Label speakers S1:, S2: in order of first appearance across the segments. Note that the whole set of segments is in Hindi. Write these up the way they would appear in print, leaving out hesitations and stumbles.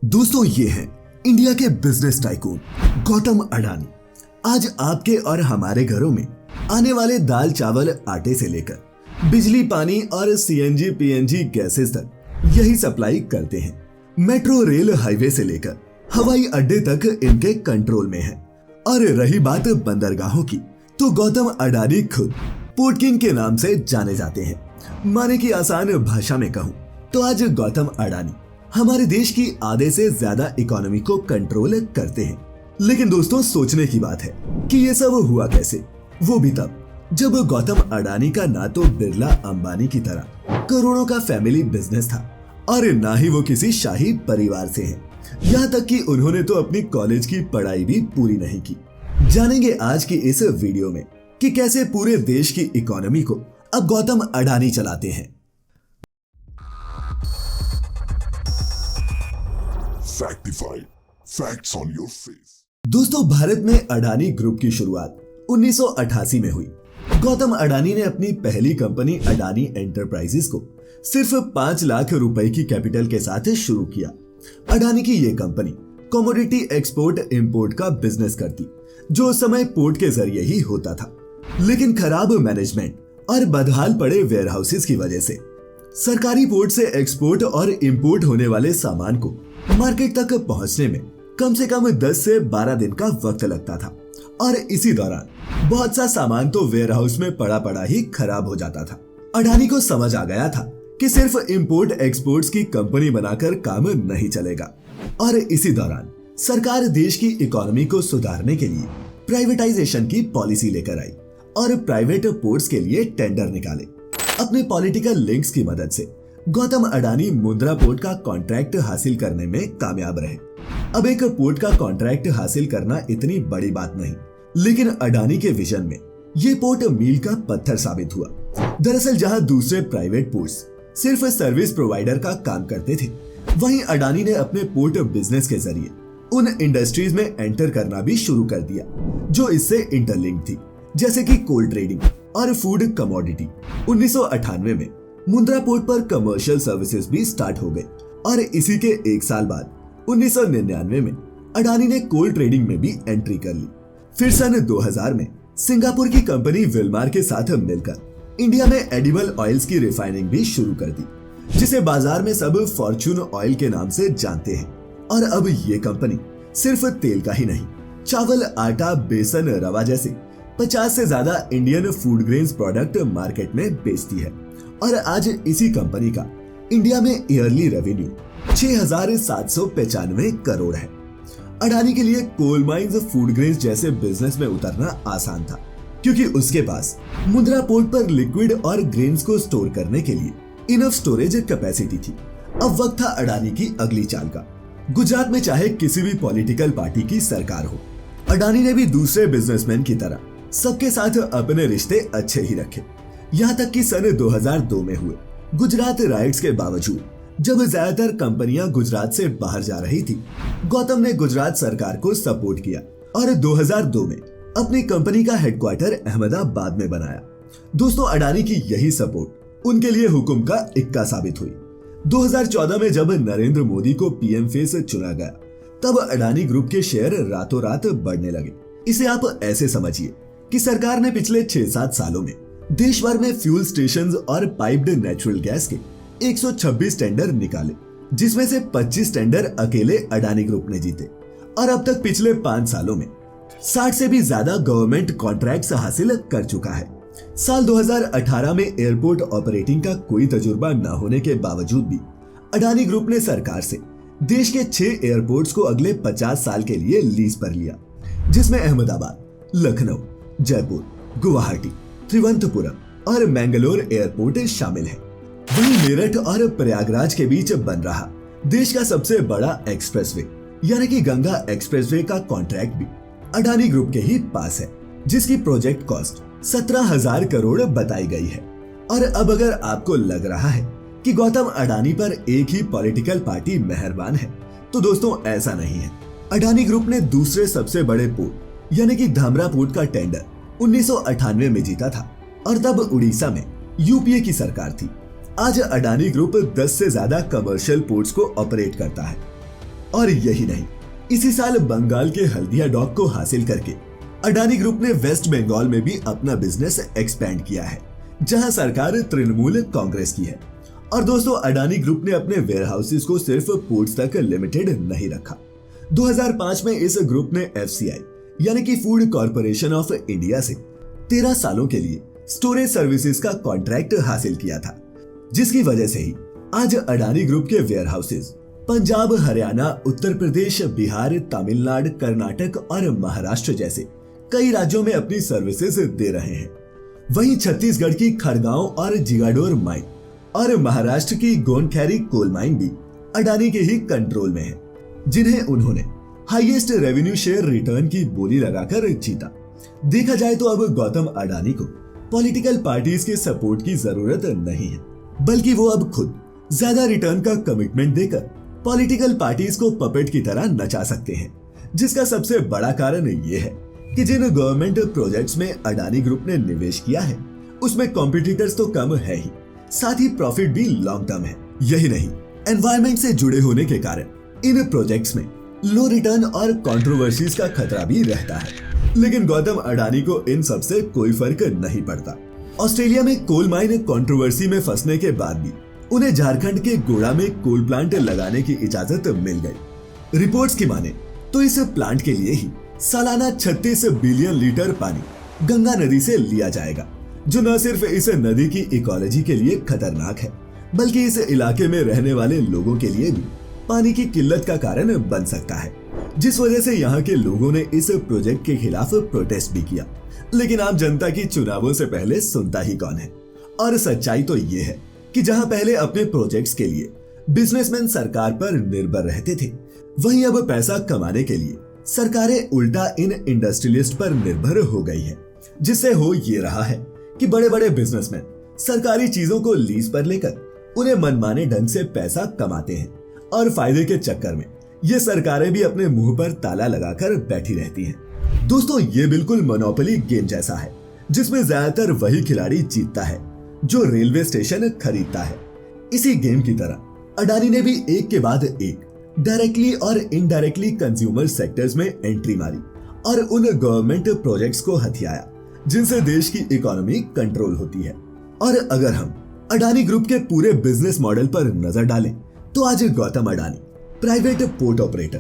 S1: दोस्तों ये है इंडिया के बिजनेस टाइकून गौतम अडानी। आज आपके और हमारे घरों में आने वाले दाल चावल आटे से लेकर बिजली पानी और सीएनजी पीएनजी गैसेस तक यही सप्लाई करते हैं। मेट्रो रेल हाईवे से लेकर हवाई अड्डे तक इनके कंट्रोल में है। और रही बात बंदरगाहों की, तो गौतम अडानी खुद पोर्ट किंग के नाम से जाने जाते हैं। माने की आसान भाषा में कहूँ तो आज गौतम अडानी हमारे देश की आधे से ज्यादा इकोनॉमी को कंट्रोल करते हैं। लेकिन दोस्तों सोचने की बात है कि ये सब हुआ कैसे, वो भी तब जब गौतम अडानी का ना तो बिरला अंबानी की तरह करोड़ों का फैमिली बिजनेस था और ना ही वो किसी शाही परिवार से हैं। यहाँ तक कि उन्होंने तो अपनी कॉलेज की पढ़ाई भी पूरी नहीं की। जानेंगे आज की इस वीडियो में कि कैसे पूरे देश की इकोनॉमी को अब गौतम अडानी चलाते हैं।
S2: Factify, facts on your face।
S1: दोस्तों भारत में अडानी ग्रुप की शुरुआत 1988 में हुई। गौतम अडानी ने अपनी पहली कंपनी अडानी एंटरप्राइजेस को सिर्फ 5 लाख रुपए की कैपिटल के साथ शुरू किया। अडानी की ये कंपनी कमोडिटी एक्सपोर्ट इंपोर्ट का बिजनेस करती, जो उस समय पोर्ट के जरिए ही होता था। लेकिन खराब मैनेजमेंट और बदहाल पड़े वेयरहाउसेस की वजह से सरकारी पोर्ट से एक्सपोर्ट और इंपोर्ट होने वाले सामान को मार्केट तक पहुंचने में कम से कम 10 से 12 दिन का वक्त लगता था। और इसी दौरान बहुत सा सामान तो वेयरहाउस में पड़ा पड़ा ही खराब हो जाता था। अडानी को समझ आ गया था कि सिर्फ इंपोर्ट एक्सपोर्ट्स की कंपनी बनाकर काम नहीं चलेगा। और इसी दौरान सरकार देश की इकोनॉमी को सुधारने के लिए प्राइवेटाइजेशन की पॉलिसी लेकर आई और प्राइवेट पोर्ट्स के लिए टेंडर निकाले। अपने पॉलिटिकल लिंक्स की मदद से गौतम अडानी मुंद्रा पोर्ट का कॉन्ट्रैक्ट हासिल करने में कामयाब रहे। अब एक पोर्ट का कॉन्ट्रैक्ट हासिल करना इतनी बड़ी बात नहीं, लेकिन अडानी के विजन में ये पोर्ट मील का पत्थर साबित हुआ। दरअसल जहां दूसरे प्राइवेट पोर्ट्स सिर्फ सर्विस प्रोवाइडर का काम करते थे, वहीं अडानी ने अपने पोर्ट बिजनेस के जरिए उन इंडस्ट्रीज में एंटर करना भी शुरू कर दिया जो इससे इंटरलिंक थी, जैसे कि कोल ट्रेडिंग और फूड कमोडिटी। 1998 में मुंद्रा पोर्ट पर कमर्शियल सर्विसेज भी स्टार्ट हो गए और इसी के एक साल बाद 1999 में अडानी ने कोल ट्रेडिंग में भी एंट्री कर ली। फिर सन 2000 में सिंगापुर की कंपनी विल्मार के साथ मिलकर इंडिया में एडिबल ऑयल्स की रिफाइनिंग भी शुरू कर दी, जिसे बाजार में सब फॉर्च्यून ऑयल के नाम से जानते हैं। और अब ये कंपनी सिर्फ तेल का ही नहीं, चावल, आटा, बेसन, रवा जैसे 50 से ज्यादा Indian food grains product market में बेचती है। और आज इसी कंपनी का इंडिया में ईयरली रेवेन्यू 6,795 करोड़ है। अडानी के लिए कोल माइंस, फूड ग्रेन्स जैसे बिजनेस में उतरना आसान था, क्योंकि उसके पास मुंद्रा पोर्ट पर लिक्विड और ग्रेन्स को स्टोर करने के लिए इनफ स्टोरेज कैपेसिटी थी। अब वक्त था अडानी की अगली चाल का। गुजरात में चाहे किसी भी पॉलिटिकल पार्टी की सरकार हो, अडानी ने भी दूसरे बिजनेसमैन की तरह सबके साथ अपने रिश्ते अच्छे ही रखे। यहाँ तक कि सन 2002 में हुए गुजरात राइट्स के बावजूद, जब ज्यादातर कंपनियां गुजरात से बाहर जा रही थी, गौतम ने गुजरात सरकार को सपोर्ट किया और 2002 में अपनी कंपनी का हेडक्वार्टर अहमदाबाद में बनाया। दोस्तों अडानी की यही सपोर्ट उनके लिए हुक्म का इक्का साबित हुई। 2014 में जब नरेंद्र मोदी को पीएम फेस चुना गया, तब अडानी ग्रुप के शेयर रातों रात बढ़ने लगे। इसे आप ऐसे समझिए कि सरकार ने पिछले 6-7 सालों में देश भर में फ्यूल स्टेशंस और पाइप्ड नेचुरल गैस के 126 टेंडर निकाले, जिसमें से 25 टेंडर अकेले अडानी ग्रुप ने जीते। और अब तक पिछले 5 सालों में 60 से भी ज्यादा गवर्नमेंट कॉन्ट्रैक्ट्स हासिल कर चुका है। साल 2018 में एयरपोर्ट ऑपरेटिंग का कोई तजुर्बा न होने के बावजूद भी अडानी ग्रुप ने सरकार से देश के 6 एयरपोर्ट्स को अगले 50 साल के लिए लीज पर लिया, जिसमें अहमदाबाद, लखनऊ, जयपुर, गुवाहाटी, त्रिवंतपुरम और मैंगलोर एयरपोर्ट शामिल है। वहीं मेरठ और प्रयागराज के बीच बन रहा देश का सबसे बड़ा एक्सप्रेसवे यानी कि गंगा एक्सप्रेसवे का कॉन्ट्रैक्ट भी अडानी ग्रुप के ही पास है, जिसकी प्रोजेक्ट कॉस्ट 17,000 करोड़ बताई गई है। और अब अगर आपको लग रहा है कि गौतम अडानी पर एक ही पॉलिटिकल पार्टी मेहरबान है, तो दोस्तों ऐसा नहीं है। अडानी ग्रुप ने दूसरे सबसे बड़े पोर्ट यानी कि धामरा पोर्ट का टेंडर 1998 में जीता था और तब उड़ीसा में यूपीए की सरकार थी। आज अडानी ग्रुप 10 से ज्यादा कमर्शियल पोर्ट्स को ऑपरेट करता है। और यही नहीं, इसी साल बंगाल के हल्दिया डॉक को हासिल करके अडानी ग्रुप ने वेस्ट बंगाल में भी अपना बिजनेस एक्सपेंड किया है, जहां सरकार तृणमूल कांग्रेस की है। और दोस्तों, अडानी ग्रुप ने अपने वेयर हाउसेस को सिर्फ पोर्ट्स तक लिमिटेड नहीं रखा। 2005 में इस ग्रुप ने FCI यानी कि फूड कॉर्पोरेशन ऑफ इंडिया से 13 सालों के लिए स्टोरेज सर्विसेज का कॉन्ट्रैक्ट हासिल किया था, जिसकी वजह से ही आज अडानी ग्रुप के वेयर हाउसेज पंजाब, हरियाणा, उत्तर प्रदेश, बिहार, तमिलनाडु, कर्नाटक और महाराष्ट्र जैसे कई राज्यों में अपनी सर्विसेज दे रहे हैं। वहीं छत्तीसगढ़ की खड़गांव और जिगाडोर माइन और महाराष्ट्र की गोंडखैरी कोल माइन भी अडानी के ही कंट्रोल में है, जिन्हें उन्होंने हाईएस्ट रेवेन्यू शेयर रिटर्न की बोली लगाकर जीता। देखा जाए तो अब गौतम अडानी को पॉलिटिकल पार्टीज के सपोर्ट की जरूरत नहीं है, बल्कि वो अब खुद ज्यादा रिटर्न का कमिटमेंट देकर पॉलिटिकल पार्टीज को पपेट की तरह नचा सकते हैं। जिसका सबसे बड़ा कारण ये है कि जिन गवर्नमेंट प्रोजेक्ट्स में अडानी ग्रुप ने निवेश किया है उसमें कॉम्पिटिटर्स तो कम है ही, साथ ही प्रॉफिट भी लॉन्ग टर्म है। यही नहीं, एनवायरमेंट से जुड़े होने के कारण इन प्रोजेक्ट्स में लो रिटर्न और कंट्रोवर्सीज का खतरा भी रहता है। लेकिन गौतम अडानी को इन सब से कोई फर्क नहीं पड़ता। ऑस्ट्रेलिया में कोल माइन कंट्रोवर्सी में फंसने के बाद भी उन्हें झारखंड के गोड़ा में कोल प्लांट लगाने की इजाजत मिल गई। रिपोर्ट्स की माने तो इस प्लांट के लिए ही सालाना 36 बिलियन लीटर पानी गंगा नदी से लिया जाएगा, जो न सिर्फ इस नदी की इकोलॉजी के लिए खतरनाक है, बल्कि इस इलाके में रहने वाले लोगों के लिए भी पानी की किल्लत का कारण बन सकता है, जिस वजह से यहाँ के लोगों ने इस प्रोजेक्ट के खिलाफ प्रोटेस्ट भी किया। लेकिन आम जनता की चुनावों से पहले सुनता ही कौन है। और सच्चाई तो ये है कि जहां पहले अपने प्रोजेक्ट्स के लिए बिजनेसमैन सरकार पर निर्भर रहते थे, वहीं अब पैसा कमाने के लिए सरकारें उल्टा इन इंडस्ट्रियलिस्ट पर निर्भर हो गई है। जिससे हो ये रहा है कि बड़े बड़े बिजनेसमैन सरकारी चीजों को लीज पर लेकर उन्हें मनमाने ढंग से पैसा कमाते हैं, और फायदे के चक्कर में ये सरकारें भी अपने मुंह पर ताला लगाकर बैठी रहती हैं। दोस्तों, ये बिल्कुल मोनोपोली गेम जैसा है, जिसमें ज्यादातर वही खिलाड़ी जीतता है जो रेलवे स्टेशन खरीदता है। इसी गेम की तरह अडानी ने भी एक के बाद एक डायरेक्टली और इनडायरेक्टली कंज्यूमर सेक्टर्स में एंट्री मारी और उन गवर्नमेंट प्रोजेक्ट्स को हथियाया जिनसे देश की इकोनॉमी कंट्रोल होती है। और अगर हम अडानी ग्रुप के पूरे बिजनेस मॉडल पर नजर डालें तो आज Gautam Adani private port operator,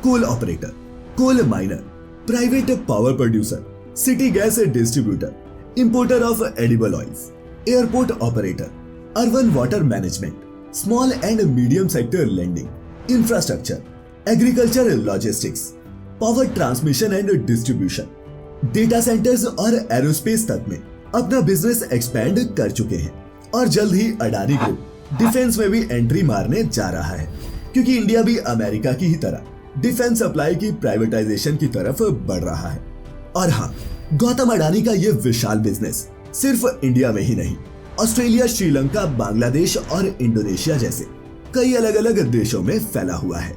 S1: coal operator, coal miner, private power producer, city gas distributor, importer of edible oils, airport operator, urban water management, small and medium sector lending, infrastructure, agriculture, logistics, power transmission and distribution, data centres और एरोस्पेस तक में अपना बिजनेस एक्सपेंड कर चुके हैं। और जल्द ही अडानी ग्रुप डिफेंस में भी एंट्री मारने जा रहा है, क्योंकि इंडिया भी अमेरिका की ही तरह डिफेंस सप्लाई की प्राइवेटाइजेशन की तरफ बढ़ रहा है। और हाँ, गौतम अडानी का ये विशाल बिजनेस सिर्फ इंडिया में ही नहीं, ऑस्ट्रेलिया, श्रीलंका, बांग्लादेश और इंडोनेशिया जैसे कई अलग अलग देशों में फैला हुआ है।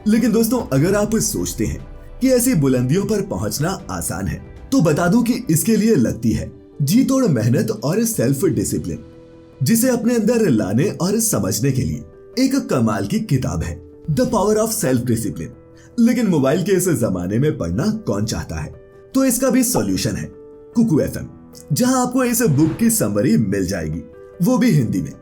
S1: लेकिन दोस्तों, अगर आप सोचते हैं कि ऐसी बुलंदियों पर पहुंचना आसान है, तो बता दूं कि इसके लिए लगती है जी तोड़ मेहनत और सेल्फ डिसिप्लिन, जिसे अपने अंदर लाने और समझने के लिए एक कमाल की किताब है, the power of self discipline. लेकिन मोबाइल के इस जमाने में पढ़ना कौन चाहता है? तो इसका भी सॉल्यूशन है कुकू FM, जहां आपको इस बुक की समरी मिल जाएगी, वो भी हिंदी में।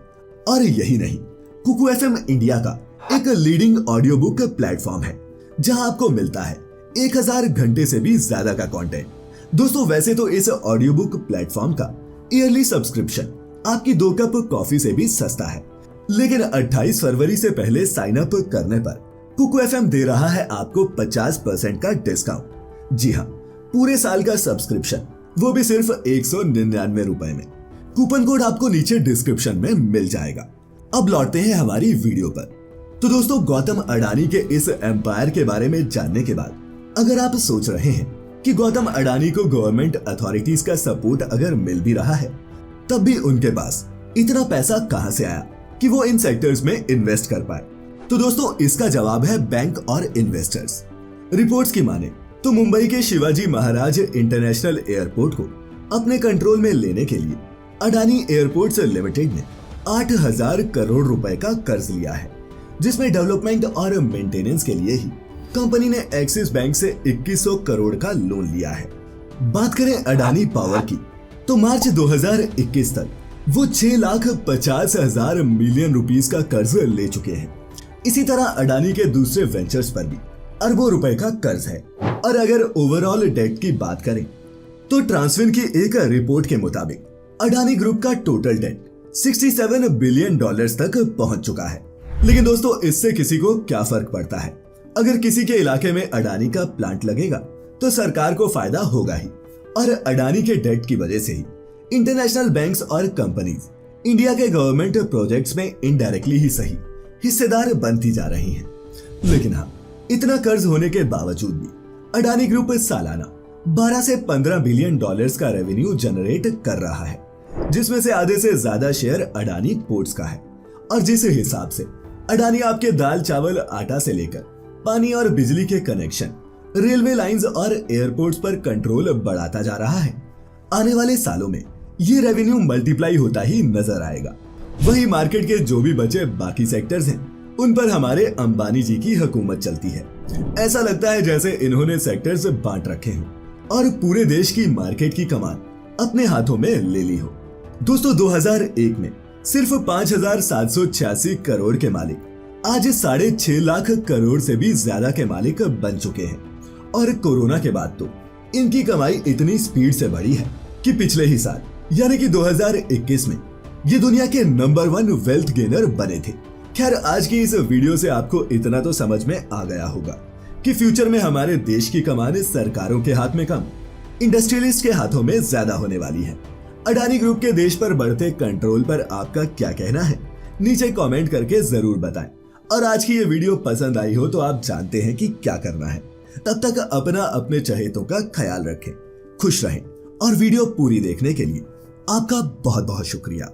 S1: और यही नहीं, कुकू FM इंडिया का एक लीडिंग ऑडियो बुक प्लेटफॉर्म है, जहां आपको मिलता है 1000 घंटे से भी ज्यादा का कंटेंट। दोस्तों, वैसे तो इस ऑडियो बुक प्लेटफॉर्म का ईयरली सब्सक्रिप्शन आपकी 2 कप कॉफी से भी सस्ता है, लेकिन 28 फरवरी से पहले साइन अप करने पर कुकू FM दे रहा है आपको 50% का डिस्काउंट। जी हाँ, पूरे साल का सब्सक्रिप्शन, वो भी सिर्फ 199 रुपए में। कूपन कोड आपको नीचे डिस्क्रिप्शन में मिल जाएगा। अब लौटते हैं हमारी वीडियो पर। तो दोस्तों, गौतम अडानी के इस एम्पायर के बारे में जानने के बाद अगर आप सोच रहे हैं कि गौतम अडानी को गवर्नमेंट अथॉरिटीज का सपोर्ट अगर मिल भी रहा है, तब भी उनके पास इतना पैसा कहां से आया कि वो इन सेक्टर्स में इन्वेस्ट कर पाए? तो दोस्तों, इसका जवाब है बैंक और इन्वेस्टर्स। रिपोर्ट्स की माने तो मुंबई के शिवाजी महाराज इंटरनेशनल एयरपोर्ट को अपने कंट्रोल में लेने के लिए अडानी एयरपोर्ट्स लिमिटेड ने 8000 करोड़ रुपए का कर्ज लिया है, जिसमें डेवलपमेंट और मेंटेनेंस के लिए ही कंपनी ने एक्सिस बैंक से 2100 करोड़ का लोन लिया है। बात करें अडानी पावर की, तो मार्च 2021 तक वो 6,50,000 मिलियन रुपीस का कर्ज ले चुके हैं। इसी तरह अडानी के दूसरे वेंचर्स पर भी अरबों रुपए का कर्ज है। और अगर ओवरऑल डेट की बात करें तो ट्रांसफिन की एक रिपोर्ट के मुताबिक अडानी ग्रुप का टोटल डेट $67 बिलियन तक पहुंच चुका है। लेकिन दोस्तों, इससे किसी को क्या फर्क पड़ता है? अगर किसी के इलाके में अडानी का प्लांट लगेगा तो सरकार को फायदा होगा ही। और अडानी के डेट की वजह से ही इंटरनेशनल बैंक्स और कंपनीज इंडिया के गवर्नमेंट प्रोजेक्ट्स में इनडायरेक्टली ही सही हिस्सेदार बनती जा रही हैं। लेकिन हाँ, इतना कर्ज होने के बावजूद भी अडानी ग्रुप सालाना 12 से 15 बिलियन डॉलर्स का रेवेन्यू जनरेट कर रहा है, जिसमें से आधे से ज्यादा शेयर अडानी पोर्ट्स का है। और जिस हिसाब से अडानी आपके दाल चावल आटा से लेकर पानी और बिजली के कनेक्शन, रेलवे लाइंस और एयरपोर्ट्स पर कंट्रोल बढ़ाता जा रहा है, आने वाले सालों में ये रेवेन्यू मल्टीप्लाई होता ही नजर आएगा। वही मार्केट के जो भी बचे बाकी सेक्टर्स हैं, उन पर हमारे अंबानी जी की हुकूमत चलती है। ऐसा लगता है जैसे इन्होंने सेक्टर्स बांट रखे हों और पूरे देश की मार्केट की कमान अपने हाथों में ले ली हो। दोस्तों, 2001 में सिर्फ 5,786 करोड़ के मालिक आज 6.5 लाख करोड़ से भी ज्यादा के मालिक बन चुके हैं। और कोरोना के बाद तो इनकी कमाई इतनी स्पीड से बढ़ी है कि पिछले ही साल यानी कि 2021 में ये दुनिया के नंबर 1 वेल्थ गेनर बने थे। खैर, आज की इस वीडियो से आपको इतना तो समझ में आ गया होगा कि फ्यूचर में हमारे देश की कमान सरकारों के हाथ में कम, इंडस्ट्रियलिस्ट के हाथों में ज्यादा होने वाली है। अडानी ग्रुप के देश पर बढ़ते कंट्रोल पर आपका क्या कहना है? नीचे कमेंट करके जरूर बताएं। और आज की ये वीडियो पसंद आई हो तो आप जानते हैं कि क्या करना है। तब तक अपना अपने चहेतों का ख्याल रखें, खुश रहें और वीडियो पूरी देखने के लिए आपका बहुत बहुत शुक्रिया।